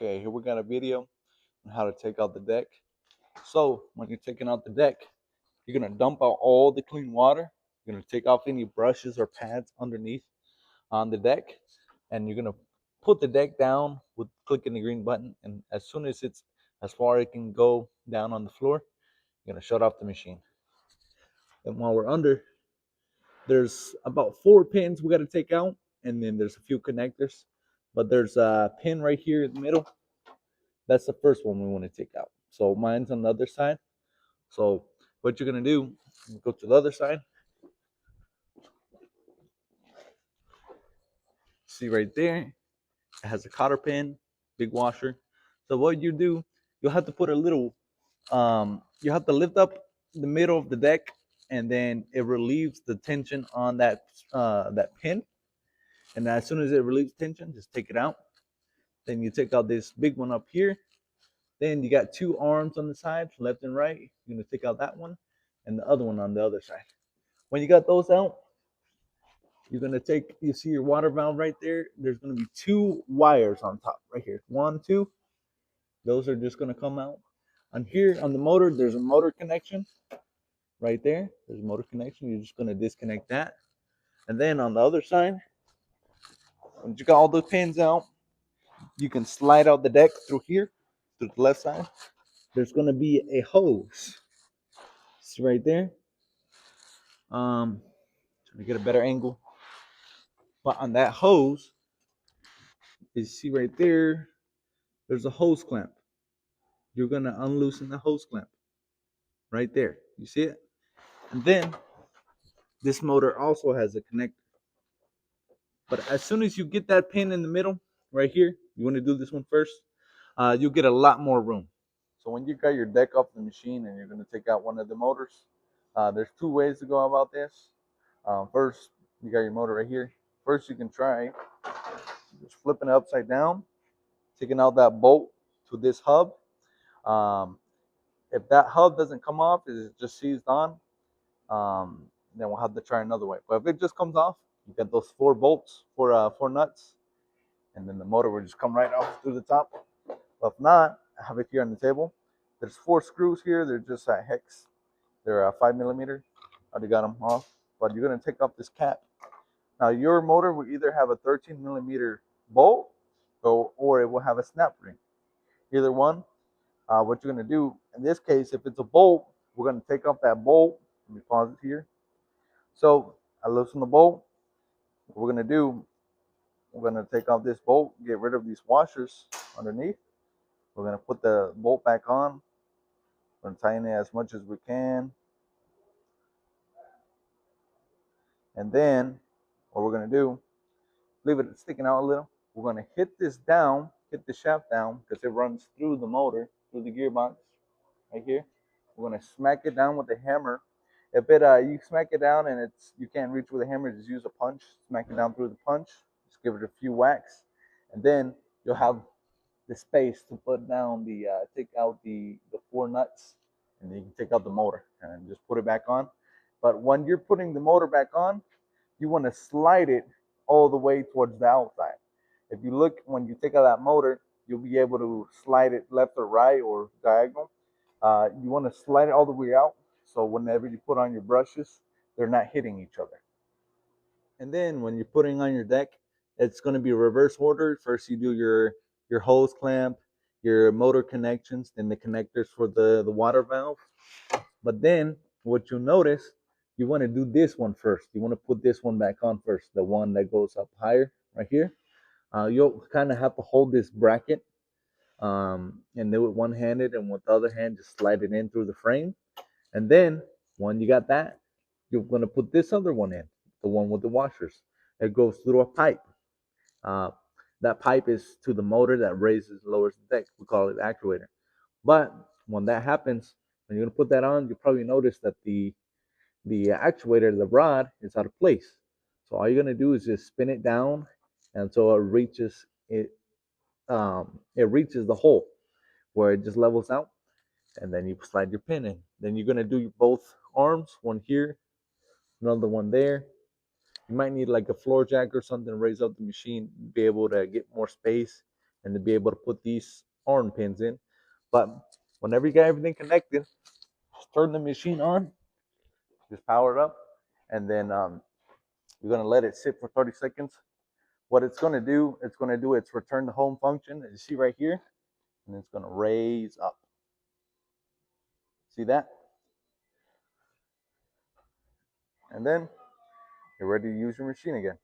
Okay, here we got a video on how to take out the deck. So when you're taking out the deck, you're gonna dump out all the clean water. You're gonna take off any brushes or pads underneath on the deck, and you're gonna put the deck down with clicking the green button. And as soon as it's as far as it can go down on the floor, you're gonna shut off the machine. And while we're under, there's about 4 pins we gotta take out, and then there's a few connectors. But there's a pin right here in the middle. That's the first one we want to take out. So mine's on the other side. So what you're gonna do, go to the other side. See right there, it has a cotter pin, big washer. So what you do, you'll have to put a little, you have to lift up the middle of the deck, and then it relieves the tension on that pin. And as soon as it relieves tension, just take it out. Then you take out this big one up here. Then you got two arms on the side, left and right. You're gonna take out that one, and the other one on the other side. When you got those out, you're gonna take, you see your water valve right there. There's gonna be two wires on top right here. One, two. Those are just gonna come out. On here on the motor, there's a motor connection right there. There's a motor connection. You're just gonna disconnect that. And then on the other side, when you got all the pins out, you can slide out the deck through here, through the left side. There's gonna be a hose. It's right there. Trying to get a better angle. But on that hose, you see right there, there's a hose clamp. You're gonna unloosen the hose clamp right there. You see it? And then this motor also has a connector. But as soon as you get that pin in the middle, right here, you want to do this one first. You'll get a lot more room. So when you got your deck off the machine and you're gonna take out one of the motors, there's two ways to go about this. First, you got your motor right here. First, you can try just flipping it upside down, taking out that bolt to this hub. Um, if that hub doesn't come off, it's just seized on, then we'll have to try another way. But if it just comes off, you got those four bolts, four nuts, and then the motor will just come right off through the top. But if not, I have it here on the table. There's four screws here. They're just hex. They're 5 millimeter. I already got them off. But you're gonna take off this cap. Now your motor will either have a 13 millimeter bolt, or it will have a snap ring. Either one. What you're gonna do in this case, if it's a bolt, we're gonna take off that bolt. Let me pause it here. So I loosen the bolt. What we're gonna do, we're gonna take off this bolt, get rid of these washers underneath. We're gonna put the bolt back on. We're gonna tighten it as much as we can. And then what we're gonna do, leave it sticking out a little. We're gonna hit this down, hit the shaft down, because it runs through the motor, through the gearbox, right here. We're gonna smack it down with a hammer. If it you smack it down and you can't reach with a hammer, just use a punch. Smack it down through the punch. Just give it a few whacks, and then you'll have the space to put down take out the four nuts, and then you can take out the motor and just put it back on. But when you're putting the motor back on, you want to slide it all the way towards the outside. If you look, when you take out that motor, you'll be able to slide it left or right or diagonal. You want to slide it all the way out, so whenever you put on your brushes, they're not hitting each other. And then when you're putting on your deck, it's going to be reverse order. First, you do your hose clamp, your motor connections, then the connectors for the water valve. But then what you'll notice, you want to do this one first. You want to put this one back on first, the one that goes up higher right here. You'll kind of have to hold this bracket and do it one-handed, and with the other hand, just slide it in through the frame. And then when you got that, you're going to put this other one in, the one with the washers. It goes through a pipe. Uh, that pipe is to the motor that raises and lowers the deck. We call it actuator. But when that happens, when you're going to put that on, you probably notice that the actuator, the rod, is out of place. So all you're going to do is just spin it down until it reaches the hole where it just levels out, and then you slide your pin in. Then you're going to do both arms, one here, another one there. You might need like a floor jack or something to raise up the machine, be able to get more space and to be able to put these horn pins in. But whenever you got everything connected, just turn the machine on, just power it up, and then you're gonna let it sit for 30 seconds. What it's gonna do, it's return the home function, as you see right here, and it's gonna raise up. See that? And then you're ready to use your machine again.